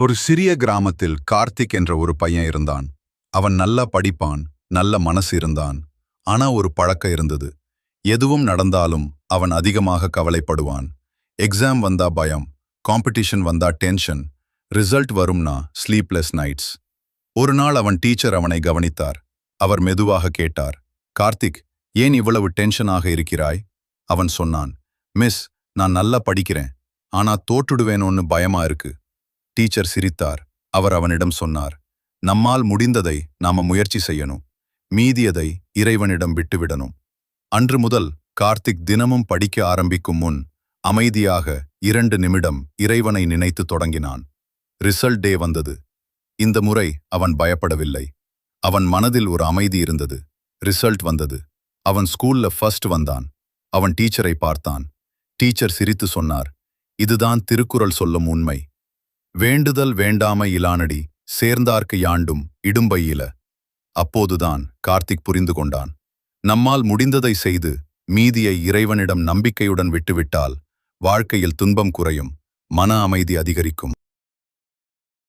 ஒரு சிறிய கிராமத்தில் கார்த்திக் என்ற ஒரு பையன் இருந்தான். அவன் நல்லா படிப்பான், நல்ல மனசு இருந்தான். ஆனா ஒரு பழக்கம் இருந்தது. எதுவும் நடந்தாலும் அவன் அதிகமாக கவலைப்படுவான். எக்ஸாம் வந்தா பயம், காம்படிஷன் வந்தா டென்ஷன், ரிசல்ட் வரும்னா ஸ்லீப்லெஸ் நைட்ஸ். ஒரு நாள் அவன் டீச்சர் அவனை கவனித்தார். அவர் மெதுவாக கேட்டார், கார்த்திக், ஏன் இவ்வளவு டென்ஷனாக இருக்கிறாய்? அவன் சொன்னான், மிஸ், நான் நல்லா படிக்கிறேன், ஆனா தோற்றுடுவேனோன்னு பயமா இருக்கு. டீச்சர் சிரித்தார். அவர் அவனிடம் சொன்னார், நம்மால் முடிந்ததை நாம முயற்சி செய்யணும், மீதியதை இறைவனிடம் விட்டுவிடணும். அன்று முதல் கார்த்திக் தினமும் படிக்க ஆரம்பிக்கும் முன் அமைதியாக 2 நிமிடம் இறைவனை நினைத்து தொடங்கினான். ரிசல்ட் டே வந்தது. இந்த முறை அவன் பயப்படவில்லை. அவன் மனதில் ஒரு அமைதி இருந்தது. ரிசல்ட் வந்தது. அவன் ஸ்கூல்ல ஃபர்ஸ்ட் வந்தான். அவன் டீச்சரை பார்த்தான். டீச்சர் சிரித்து சொன்னார், இதுதான் திருக்குறள் சொல்லும் உண்மை. வேண்டுதல் வேண்டாமை இலானடி, சேர்ந்தார்க்கு யாண்டும் இடும்பையில. அப்போதுதான் கார்த்திக் புரிந்து கொண்டான். நம்மால் முடிந்ததை செய்து மீதியை இறைவனிடம் நம்பிக்கையுடன் விட்டுவிட்டால் வாழ்க்கையில் துன்பம் குறையும், மன அமைதி அதிகரிக்கும்.